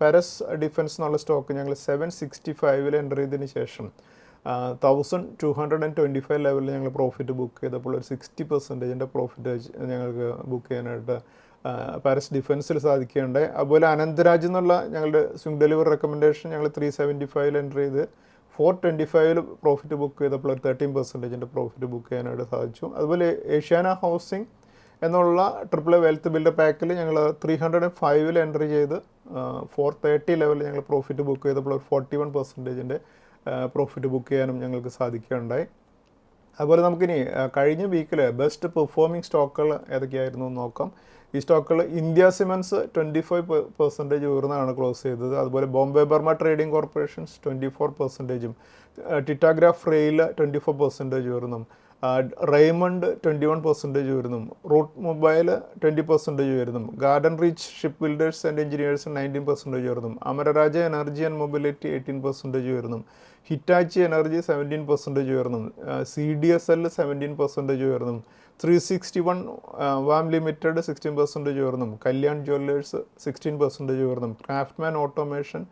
പാരസ് ഡിഫൻസ് എന്നുള്ള സ്റ്റോക്ക് ഞങ്ങൾ 765 എൻ്റർ ചെയ്തതിന് ശേഷം 1225 ലെവലിൽ ഞങ്ങൾ പ്രോഫിറ്റ് ബുക്ക് ചെയ്തപ്പോൾ ഒരു 60% പ്രോഫിറ്റ് ഞങ്ങൾക്ക് ബുക്ക് ചെയ്യാനായിട്ട് പാരസ് ഡിഫൻസിൽ സാധിക്കുകയുണ്ടായി. അതുപോലെ അനന്തരാജ് എന്നുള്ള ഞങ്ങളുടെ സ്വിംഗ് ഡെലിവറി റെക്കമെൻഡേഷൻ ഞങ്ങൾ 375 എൻ്റർ ചെയ്ത് 425 പ്രോഫിറ്റ് ബുക്ക് ചെയ്തപ്പോൾ ഒരു 13% പ്രോഫിറ്റ് ബുക്ക് ചെയ്യാനായിട്ട് സാധിച്ചു. അതുപോലെ ഏഷ്യാന ഹൗസിംഗ് എന്നുള്ള ട്രിപ്പിൾ വെൽത്ത് ബിൽഡർ പാക്കിൽ ഞങ്ങൾ 305 എൻ്റർ ചെയ്ത് 430 ലെവലിൽ ഞങ്ങൾ പ്രോഫിറ്റ് ബുക്ക് ചെയ്തപ്പോൾ ഒരു 41% പ്രോഫിറ്റ് ബുക്ക് ചെയ്യാനും ഞങ്ങൾക്ക് സാധിക്കുകയുണ്ടായി. അതുപോലെ നമുക്കിനി കഴിഞ്ഞ വീക്കിൽ ബെസ്റ്റ് പെർഫോമിംഗ് സ്റ്റോക്കുകൾ ഏതൊക്കെയായിരുന്നു എന്ന് നോക്കാം. ഈ സ്റ്റോക്കുകൾ ഇന്ത്യ സിമൻസ് 25% ഉയർന്നാണ് ക്ലോസ് ചെയ്തത്. അതുപോലെ Bombay Burma trading corporations 24%, ടിറ്റാഗ്രാഫ് rail 24% ഉയർന്നും, Raymond 21% ഉയർന്നും, root mobile 20% ഉയർന്നും, garden reach ship builders and engineers 19% ഉയർന്നും, Amara Raja energy and mobility 18% ഉയർന്നും, Hitachi energy 17% ഉയർന്നും, CDSL 17% ഉയർന്നും, 361 warm limited 16% ഉയർന്നും, Kalyan Jewellers 16% ഉയർന്നും, craftsman automation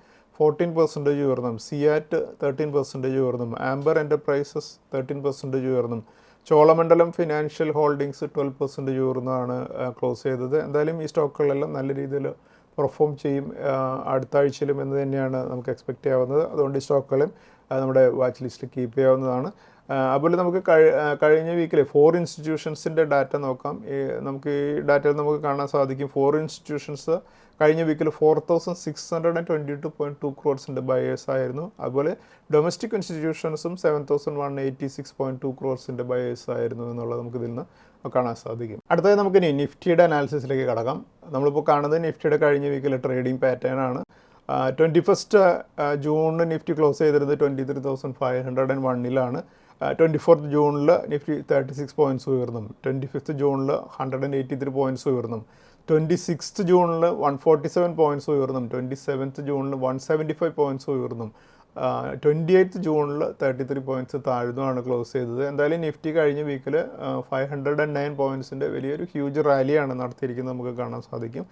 14% ഉയർന്നും, സിയാറ്റ് 13% ഉയർന്നും, amber enterprises 13% ഉയർന്നും, Cholamandalam financial holdings 12% ഉയർന്നാണ് close ചെയ്തത്. എന്തായാലും ഈ സ്റ്റോക്കുകളെല്ലാം നല്ല രീതിയിൽ perform ചെയ്യും അടുത്ത ആഴ്ചയിലും എന്ന് തന്നെയാണ് നമുക്ക് എക്സ്പെക്റ്റ് ചെയ്യാവുന്നത്. അതുകൊണ്ട് ഈ സ്റ്റോക്കുകളും നമ്മുടെ വാച്ച് ലിസ്റ്റിൽ കീപ്പ് ചെയ്യാവുന്നതാണ്. അതുപോലെ നമുക്ക് കഴിഞ്ഞ വീക്കിൽ 4 ഇൻസ്റ്റിറ്റ്യൂഷൻസിൻ്റെ ഡാറ്റ നോക്കാം. നമുക്ക് ഈ ഡാറ്റയിൽ നമുക്ക് കാണാൻ സാധിക്കും 4 ഇൻസ്റ്റിറ്റ്യൂഷൻസ് കഴിഞ്ഞ വീക്കിൽ 4622.2 ക്രോർസിൻ്റെ ബയേഴ്സ് ആയിരുന്നു. അതുപോലെ ഡൊമസ്റ്റിക് ഇൻസ്റ്റിറ്റ്യൂഷൻസും 7186.2 ക്രോർസിൻ്റെ ബയേഴ്സ് ആയിരുന്നു എന്നുള്ളത് നമുക്ക് ഇതിൽ നിന്ന് കാണാൻ സാധിക്കും. അടുത്തത് നമുക്കിനി നിഫ്റ്റിയുടെ അനാലിസിസിലേക്ക് കടക്കാം. നമ്മളിപ്പോൾ കാണുന്നത് നിഫ്റ്റിയുടെ കഴിഞ്ഞ വീക്കിലെ ട്രേഡിംഗ് പാറ്റേൺ ആണ്. 21st ജൂണിന് നിഫ്റ്റി ക്ലോസ് ചെയ്തിരുന്നത് 23,501 24th ജൂണിൽ നിഫ്റ്റി 36 പോയിൻറ്റ്സ് ഉയർന്നും, 25th ജൂണിൽ 183 പോയിൻറ്റ്സ് ഉയർന്നും, 26th ജൂണിൽ 147 പോയിൻറ്റ്സ് ഉയർന്നും, 27th ജൂണിൽ 175 പോയിൻറ്റ്സ് ഉയർന്നും, 28th ജൂണിൽ 33 പോയിൻറ്റ്സ് താഴ്ന്നുമാണ് ക്ലോസ് ചെയ്തത്. എന്തായാലും നിഫ്റ്റി കഴിഞ്ഞ വീക്കിൽ 509 പോയിൻറ്റ്സിൻ്റെ വലിയൊരു ഹ്യൂജ് റാലിയാണ് നടത്തിയിരിക്കുന്നത് നമുക്ക് കാണാൻ സാധിക്കും.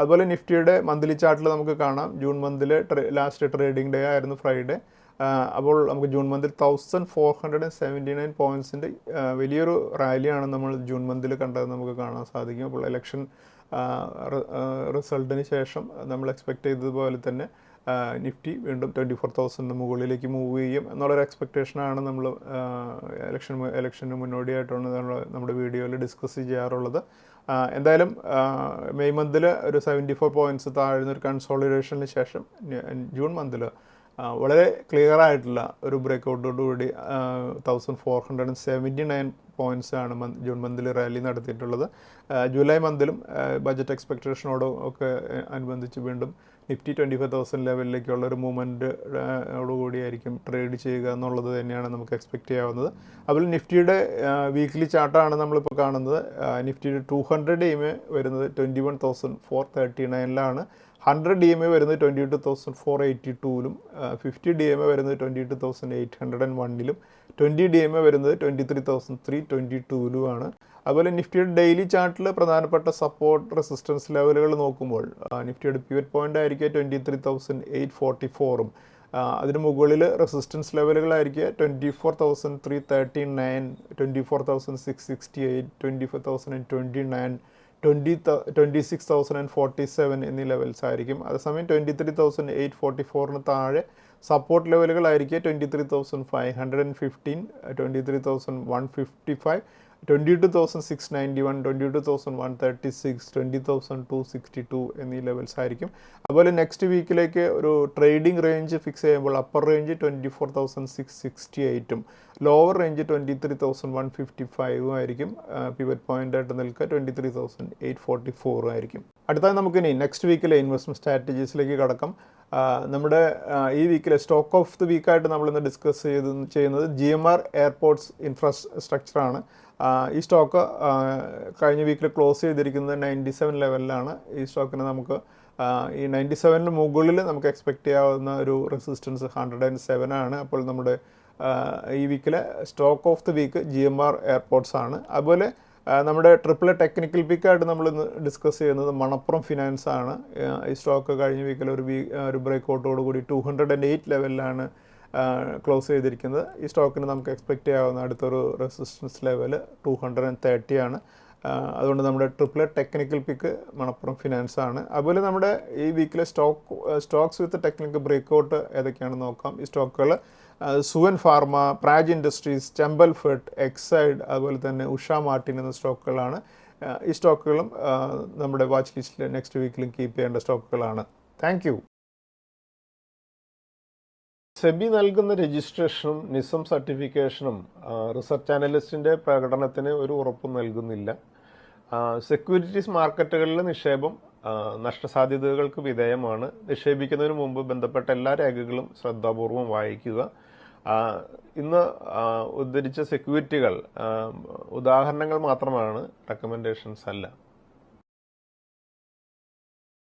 അതുപോലെ നിഫ്റ്റിയുടെ മന്ത്ലി ചാർട്ടിൽ നമുക്ക് കാണാം ജൂൺ മന്തിൽ ലാസ്റ്റ് ട്രേഡിംഗ് ഡേ ആയിരുന്നു ഫ്രൈഡേ. അപ്പോൾ നമുക്ക് ജൂൺ മന്തിൽ 1479 പോയിൻറ്റ്സിൻ്റെ വലിയൊരു റാലിയാണ് നമ്മൾ ജൂൺ മന്തിൽ കണ്ടത് നമുക്ക് കാണാൻ സാധിക്കും. അപ്പോൾ ഇലക്ഷൻ റിസൾട്ടിന് ശേഷം നമ്മൾ എക്സ്പെക്റ്റ് ചെയ്തതുപോലെ തന്നെ നിഫ്റ്റി വീണ്ടും 24,000 മുകളിലേക്ക് മൂവ് ചെയ്യും എന്നുള്ളൊരു എക്സ്പെക്റ്റേഷനാണ് നമ്മൾ ഇലക്ഷന് മുന്നോടിയായിട്ടാണ് നമ്മുടെ വീഡിയോയിൽ ഡിസ്കസ് ചെയ്യാറുള്ളത്. എന്തായാലും മെയ് മന്തിൽ ഒരു 74 പോയിൻറ്റ്സ് താഴ്ന്നൊരു കൺസോളിഡേഷന് ശേഷം ജൂൺ മന്തിൽ വളരെ ക്ലിയർ ആയിട്ടുള്ള ഒരു ബ്രേക്കൗട്ടോടുകൂടി 1479 പോയിൻറ്റ്സ് ആണ് ജൂൺ മന്തിൽ റാലി നടത്തിയിട്ടുള്ളത്. ജൂലൈ മന്തിലും ബജറ്റ് എക്സ്പെക്ടേഷനോട് ഒക്കെ അനുബന്ധിച്ച് വീണ്ടും നിഫ്റ്റി 25,000 ലെവലിലേക്കുള്ള ഒരു മൂവ്മെൻറ്റോടുകൂടിയായിരിക്കും ട്രേഡ് ചെയ്യുക എന്നുള്ളത് തന്നെയാണ് നമുക്ക് എക്സ്പെക്റ്റ് ചെയ്യാവുന്നത്. അതുപോലെ നിഫ്റ്റിയുടെ വീക്ക്ലി ചാർട്ടാണ് നമ്മളിപ്പോൾ കാണുന്നത്. നിഫ്റ്റിയുടെ 200 DMA വരുന്നത് 21,439 100 DMA വരുന്നത് 22,482 50 DMA വരുന്നത് 22,801 20 DMA വരുന്നത് 23,322 അതുപോലെ നിഫ്റ്റിയുടെ ഡെയിലി ചാർട്ടിൽ പ്രധാനപ്പെട്ട സപ്പോർട്ട് റെസിസ്റ്റൻസ് ലെവലുകൾ നോക്കുമ്പോൾ നിഫ്റ്റിയുടെ പിവറ്റ് പോയിന്റ് ആയിരിക്കുക 23,844 അതിന് മുകളിൽ റെസിസ്റ്റൻസ് ലെവലുകളായിരിക്കുക 24,339 24,668 25,029 26,047 എന്നീ ലെവൽസ് ആയിരിക്കും. അതേസമയം 23,844 താഴെ സപ്പോർട്ട് ലെവലുകളായിരിക്കുക 23,515 23,155 22,691 22,136 20,262 എന്നീ ലെവൽസ് ആയിരിക്കും. അതുപോലെ നെക്സ്റ്റ് വീക്കിലേക്ക് ഒരു ട്രേഡിംഗ് റേഞ്ച് ഫിക്സ് ചെയ്യുമ്പോൾ അപ്പർ റേഞ്ച് 24,668 ലോവർ റേഞ്ച് 23,155 ആയിരിക്കും. പിവറ്റ് പോയിന്റ് ആയിട്ട് നിൽക്കുക 23,844 ആയിരിക്കും. അടുത്തായി നമുക്കിനി നെക്സ്റ്റ് വീക്കിലെ ഇൻവെസ്റ്റ്മെൻറ്റ് സ്ട്രാറ്റജീസിലേക്ക് കടക്കാം. നമ്മുടെ ഈ വീക്കിലെ സ്റ്റോക്ക് ഓഫ് ദി വീക്കായിട്ട് നമ്മളിന്ന് ഡിസ്കസ് ചെയ്യുന്നത് GMR എയർപോർട്ട്സ് ഇൻഫ്രാസ്ട്രക്ചറാണ്. ഈ സ്റ്റോക്ക് കഴിഞ്ഞ വീക്കിൽ ക്ലോസ് ചെയ്തിരിക്കുന്നത് 97 ലെവലിലാണ്. ഈ സ്റ്റോക്കിന് നമുക്ക് ഈ 97 മുകളിൽ നമുക്ക് എക്സ്പെക്റ്റ് ചെയ്യാവുന്ന ഒരു റെസിസ്റ്റൻസ് 107 ആണ്. അപ്പോൾ നമ്മുടെ ഈ വീക്കിലെ stock of the week GMR airports ആണ്. അതുപോലെ നമ്മുടെ ട്രിപ്പിൾ ടെക്നിക്കൽ പിക്കായിട്ട് നമ്മൾ ഇന്ന് ഡിസ്കസ് ചെയ്യുന്നത് മണപ്പുറം ഫിനാൻസ് ആണ്. ഈ സ്റ്റോക്ക് കഴിഞ്ഞ വീക്കിൽ ഒരു ബ്രേക്കൗട്ടോടുകൂടി 208 ലെവലിലാണ് ക്ലോസ് ചെയ്തിരിക്കുന്നത്. ഈ സ്റ്റോക്കിന് നമുക്ക് എക്സ്പെക്റ്റ് ചെയ്യാവുന്ന അടുത്തൊരു റെസിസ്റ്റൻസ് ലെവൽ 230 ആണ്. അതുകൊണ്ട് നമ്മുടെ ട്രിപ്പിൾ ടെക്നിക്കൽ പിക്ക് മണപ്പുറം ഫിനാൻസ് ആണ്. അതുപോലെ നമ്മുടെ ഈ വീക്കിലെ സ്റ്റോക്സ് വിത്ത് ടെക്നിക്കൽ ബ്രേക്കൗട്ട് ഏതൊക്കെയാണെന്ന് നോക്കാം. ഈ സ്റ്റോക്കുകൾ Suven pharma, Praj industries, Chambal fed, Exide, അതുപോലെ തന്നെ ഉഷ മാർട്ടിൻ എന്ന സ്റ്റോക്കുകളാണ്. ഈ സ്റ്റോക്കുകളും നമ്മുടെ വാച്ച് ലിസ്റ്റിൽ നെക്സ്റ്റ് വീക്കിലും കീപ്പ് ചെയ്യേണ്ട സ്റ്റോക്കുകളാണ്. Thank you. സെബി നൽകുന്ന രജിസ്ട്രേഷനും നിസം സർട്ടിഫിക്കേഷനും റിസർച്ച് അനലിസ്റ്റിൻ്റെ പ്രകടനത്തിന് ഒരു ഉറപ്പും നൽകുന്നില്ല. സെക്യൂരിറ്റീസ് മാർക്കറ്റുകളിലെ നിക്ഷേപം നഷ്ടസാധ്യതകൾക്ക് വിധേയമാണ്. നിക്ഷേപിക്കുന്നതിന് മുമ്പ് ബന്ധപ്പെട്ട എല്ലാ രേഖകളും ശ്രദ്ധാപൂർവം വായിക്കുക. ഇന്ന് ഉദ്ധരിച്ച സെക്യൂരിറ്റികൾ ഉദാഹരണങ്ങൾ മാത്രമാണ്, റെക്കമെൻഡേഷൻസ് അല്ല.